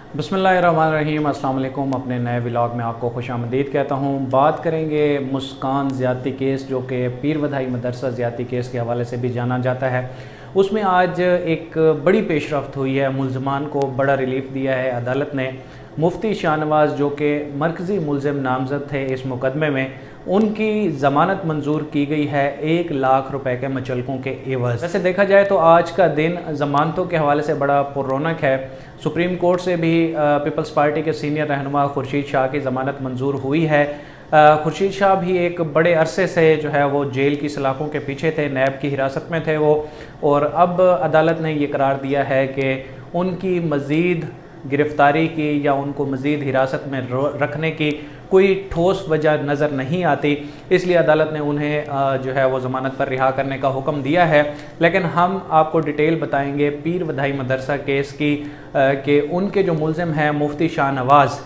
बिस्मिल्लाहिर्रहमानिर्रहीम। अस्सलाम वालेकुम। अपने नए व्लॉग में आपको खुशामदीद कहता हूँ। बात करेंगे मुस्कान ज़्यादती केस, जो कि पीर वधाई मदरसा ज़्यादती केस के हवाले से भी जाना जाता है। उसमें आज एक बड़ी पेशरफ्त हुई है। मुल्ज़मान को बड़ा रिलीफ दिया है अदालत ने। मुफ्ती शाहनवाज़, जो कि मरकज़ी मुल्ज़िम नामज़द थे इस मुकदमे में, उनकी ज़मानत मंजूर की गई है 1 लाख रुपए के मचलकों के एवज़। वैसे देखा जाए तो आज का दिन ज़मानतों के हवाले से बड़ा पुररौनक है। सुप्रीम कोर्ट से भी पीपल्स पार्टी के सीनियर रहनुमा खुर्शीद शाह की ज़मानत मंजूर हुई है। खुर्शीद शाह भी एक बड़े अरसे से जो है वो जेल की सलाखों के पीछे थे, नैब की हिरासत में थे वो, और अब अदालत ने ये करार दिया है कि उनकी मज़ीद गिरफ़्तारी की या उनको मज़ीद हिरासत में रखने की कोई ठोस वजह नज़र नहीं आती, इसलिए अदालत ने उन्हें जो है वो ज़मानत पर रिहा करने का हुक्म दिया है। लेकिन हम आपको डिटेल बताएंगे पीर वधाई मदरसा केस की कि उनके जो मुल्ज़िम हैं मुफ्ती शाहनवाज़,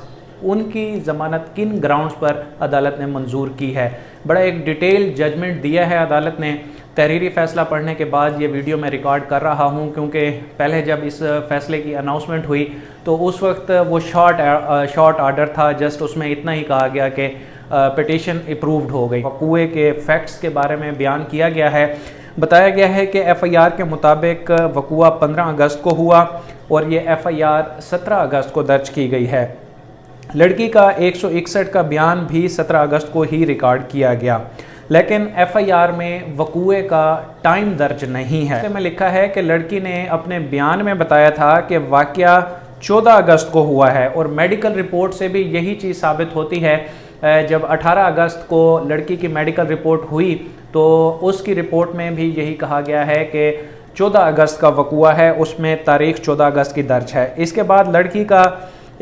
उनकी ज़मानत किन ग्राउंड्स पर अदालत ने मंजूर की है। बड़ा एक डिटेल जजमेंट दिया है अदालत ने। तहरीरी फ़ैसला पढ़ने के बाद ये वीडियो मैं रिकॉर्ड कर रहा हूँ, क्योंकि पहले जब इस फ़ैसले की अनाउंसमेंट हुई तो उस वक्त वो शॉर्ट आर्डर था, जस्ट उसमें इतना ही कहा गया कि पिटीशन अप्रूव्ड हो गई। वक़ूए के फैक्ट्स के बारे में बयान किया गया है। बताया गया है कि FIR के मुताबिक वक़ूआ 15 अगस्त को हुआ और ये FIR 17 अगस्त को दर्ज की गई है। लड़की का 161 का बयान भी 17 अगस्त को ही रिकॉर्ड किया गया, लेकिन FIR में वक़ूए का टाइम दर्ज नहीं है। इसमें लिखा है कि लड़की ने अपने बयान में बताया था कि वाक़या 14 अगस्त को हुआ है, और मेडिकल रिपोर्ट से भी यही चीज़ साबित होती है। जब 18 अगस्त को लड़की की मेडिकल रिपोर्ट हुई तो उसकी रिपोर्ट में भी यही कहा गया है कि 14 अगस्त का वक़ूआ है, उसमें तारीख़ 14 अगस्त की दर्ज है। इसके बाद लड़की का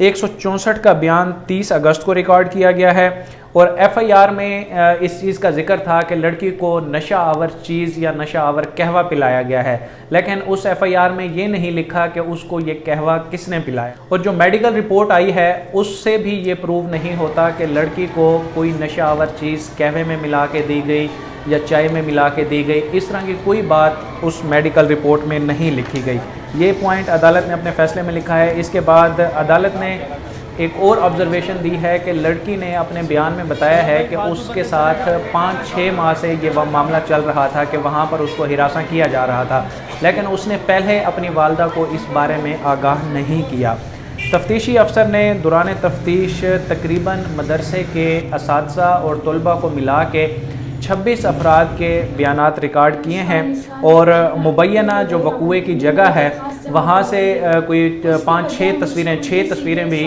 164 का बयान 30 अगस्त को रिकॉर्ड किया गया है, और FIR में इस चीज़ का जिक्र था कि लड़की को नशा आवर चीज़ या नशा आवर कहवा पिलाया गया है, लेकिन उस FIR में ये नहीं लिखा कि उसको ये कहवा किसने पिलाया। और जो मेडिकल रिपोर्ट आई है उससे भी ये प्रूव नहीं होता कि लड़की को कोई नशा आवर चीज़ कहवे में मिला के दी गई या चाय में मिला के दी गई। इस तरह की कोई बात उस मेडिकल रिपोर्ट में नहीं लिखी गई। ये पॉइंट अदालत ने अपने फ़ैसले में लिखा है। इसके बाद अदालत ने एक और ऑब्जर्वेशन दी है कि लड़की ने अपने बयान में बताया है कि उसके साथ 5-6 माह से ये मामला चल रहा था कि वहाँ पर उसको हिरासा किया जा रहा था, लेकिन उसने पहले अपनी वालदा को इस बारे में आगाह नहीं किया। तफ्तीशी अफसर ने दौरान तफ्तीश तकरीबन मदरसे के असातिज़ा और तलबा को मिला के 26 अफराद के बयानात रिकॉर्ड किए हैं, और मुबैना जो वक़ूए की जगह है वहाँ से कोई 5-6 तस्वीरें 6 तस्वीरें भी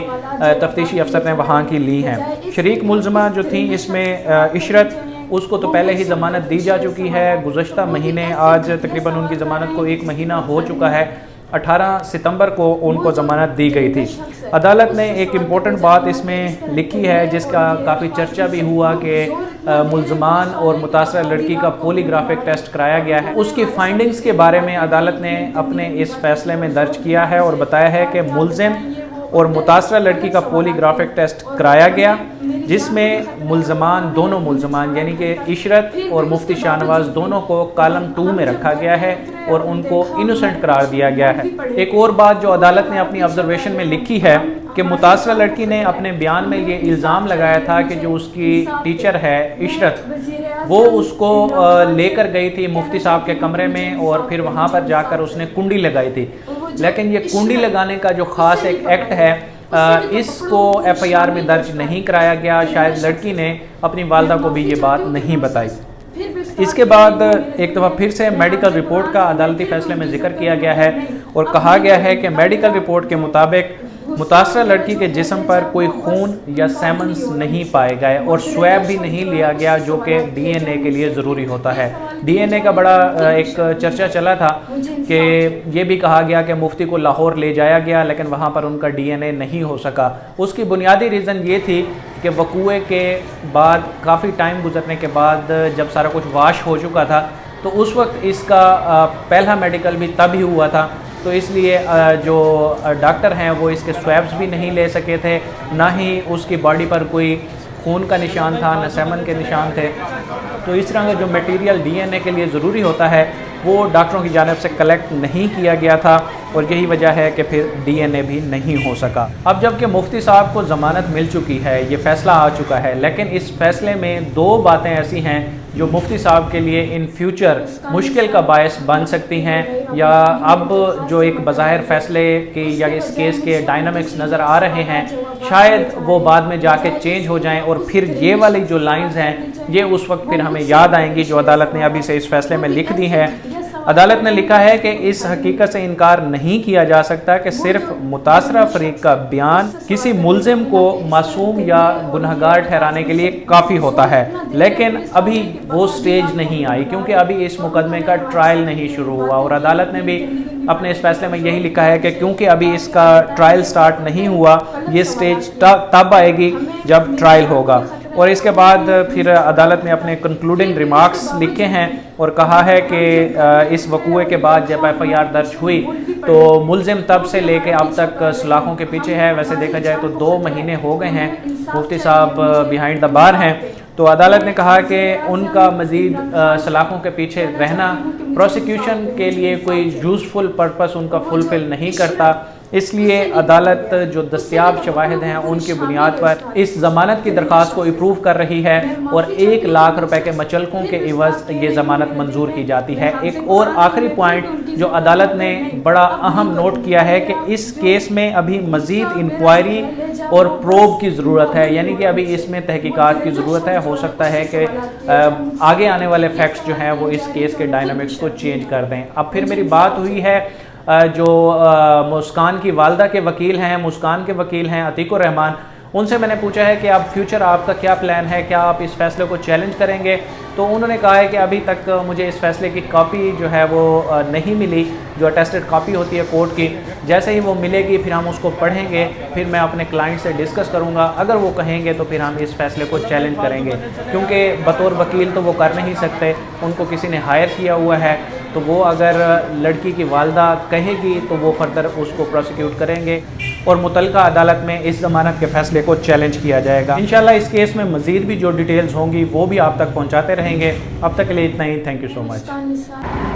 तफ्तीशी अफसर ने वहाँ की ली हैं। शरीक मुल्ज़मा जो थी इसमें इशरत, उसको तो पहले ही ज़मानत दी जा चुकी है गुज़श्ता महीने। आज तकरीबन उनकी ज़मानत को 1 महीना हो चुका है। 18 सितंबर को उनको ज़मानत दी गई थी। अदालत ने एक इम्पोर्टेंट बात इसमें लिखी है जिसका काफ़ी चर्चा भी हुआ कि मुल्ज़मान और मुतासरा लड़की का पॉलीग्राफिक टेस्ट कराया गया है। उसकी फाइंडिंग्स के बारे में अदालत ने अपने इस फैसले में दर्ज किया है और बताया है कि मुल्ज़िम और मुतासरा लड़की का पॉलीग्राफिक टेस्ट कराया गया, जिसमें दोनों मुल्ज़मान यानी कि इशरत और मुफ्ती शाहनवाज़ दोनों को कॉलम 2 में रखा गया है और उनको इनोसेंट करार दिया गया है। एक और बात जो अदालत ने अपनी ऑब्जर्वेशन में लिखी है कि मुतासरा लड़की ने अपने बयान में ये इल्ज़ाम लगाया था कि जो उसकी टीचर है इशरत, वो उसको लेकर गई थी मुफ्ती साहब के कमरे में और फिर वहाँ पर जाकर उसने कुंडी लगाई थी। लेकिन ये कुंडी लगाने का जो ख़ास एक एक्ट है इसको FIR में दर्ज नहीं कराया गया। शायद लड़की ने अपनी वालदा को भी ये बात नहीं बताई। इसके बाद एक दफ़ा फिर से मेडिकल रिपोर्ट का अदालती फ़ैसले में जिक्र किया गया है और कहा गया है कि मेडिकल रिपोर्ट के मुताबिक मुतासरा लड़की के जिस्म पर कोई खून या सेमन्स नहीं पाए गए और स्वैब भी नहीं लिया गया, जो कि DNA के लिए ज़रूरी होता है। DNA का बड़ा एक चर्चा चला था कि ये भी कहा गया कि मुफ्ती को लाहौर ले जाया गया, लेकिन वहाँ पर उनका DNA नहीं हो सका। उसकी बुनियादी रीज़न ये थी कि वक़ूए के बाद काफ़ी टाइम गुजरने के बाद जब सारा कुछ वाश हो चुका था तो उस वक्त इसका पहला मेडिकल भी तब ही हुआ था, तो इसलिए जो डॉक्टर हैं वो इसके स्वैब्स भी नहीं ले सके थे, ना ही उसकी बॉडी पर कोई खून का निशान था, न सेमन के निशान थे। तो इस तरह का जो मटेरियल DNA के लिए ज़रूरी होता है वो डॉक्टरों की जानिब से कलेक्ट नहीं किया गया था। और यही वजह है कि फिर DNA भी नहीं हो सका। अब जबकि मुफ्ती साहब को ज़मानत मिल चुकी है, ये फ़ैसला आ चुका है, लेकिन इस फैसले में दो बातें ऐसी हैं जो मुफ्ती साहब के लिए इन फ्यूचर मुश्किल का बायस बन सकती हैं, या अब जो एक बज़ाहिर फ़ैसले के या इस केस के डायनामिक्स नज़र आ रहे हैं शायद वो बाद में जाके चेंज हो जाएं और फिर ये वाली जो लाइंस हैं ये उस वक्त फिर हमें याद आएंगी जो अदालत ने अभी से इस फैसले में लिख दी है। अदालत ने लिखा है कि इस हकीकत से इनकार नहीं किया जा सकता कि सिर्फ मुतासरा फरीक का बयान किसी मुल्जिम को मासूम या गुनहगार ठहराने के लिए काफ़ी होता है, लेकिन अभी वो स्टेज नहीं आई क्योंकि अभी इस मुकदमे का ट्रायल नहीं शुरू हुआ। और अदालत ने भी अपने इस फैसले में यही लिखा है कि क्योंकि अभी इसका ट्रायल स्टार्ट नहीं हुआ, ये स्टेज तब आएगी जब ट्रायल होगा। और इसके बाद फिर अदालत ने अपने कंक्लूडिंग रिमार्क्स लिखे हैं और कहा है कि इस वकूए के बाद जब FIR दर्ज हुई तो मुल्जिम तब से लेके अब तक सलाखों के पीछे है। वैसे देखा जाए तो 2 महीने हो गए हैं मुफ्ती साहब बिहाइंड द बार हैं। तो अदालत ने कहा कि उनका मज़ीद सलाखों के पीछे रहना प्रोसिक्यूशन के लिए कोई यूज़फुल पर्पस उनका फुलफ़िल नहीं करता, इसलिए अदालत जो दस्तयाब शवाहिद हैं उनकी बुनियाद पर इस ज़मानत की दरख्वास्त को अप्रूव कर रही है और 1 लाख रुपए के मचलकों के इवज़ ये ज़मानत मंजूर की जाती है। एक और आखिरी पॉइंट जो अदालत ने बड़ा अहम नोट किया है कि इस केस में अभी मज़ीद इंक्वायरी और प्रोब की ज़रूरत है, यानी कि अभी इसमें तहकीकात की ज़रूरत है। हो सकता है कि आगे आने वाले फैक्ट्स जो हैं वो इस केस के डायनामिक्स को चेंज कर दें। अब फिर मेरी बात हुई है जो मुस्कान की वालदा के वकील हैं, मुस्कान के वकील हैं अतीकुर रहमान, उनसे मैंने पूछा है कि अब फ्यूचर आपका क्या प्लान है, क्या आप इस फैसले को चैलेंज करेंगे। तो उन्होंने कहा है कि अभी तक मुझे इस फैसले की कॉपी जो है वो नहीं मिली, जो अटेस्टेड कॉपी होती है कोर्ट की। जैसे ही वो मिलेगी फिर हम उसको पढ़ेंगे, फिर मैं अपने क्लाइंट से डिस्कस करूंगा। अगर वो कहेंगे तो फिर हम इस फैसले को चैलेंज करेंगे, क्योंकि बतौर वकील तो वो कर नहीं सकते, उनको किसी ने हायर किया हुआ है। तो वो अगर लड़की की वालदा कहेगी तो वो फर्दर उसको प्रोसिक्यूट करेंगे और मुतल्लिका अदालत में इस ज़मानत के फ़ैसले को चैलेंज किया जाएगा। इंशाल्लाह इस केस में मज़ीद भी जो डिटेल्स होंगी वो भी आप तक पहुँचाते रहेंगे। अब तक के लिए इतना ही। Thank you so much.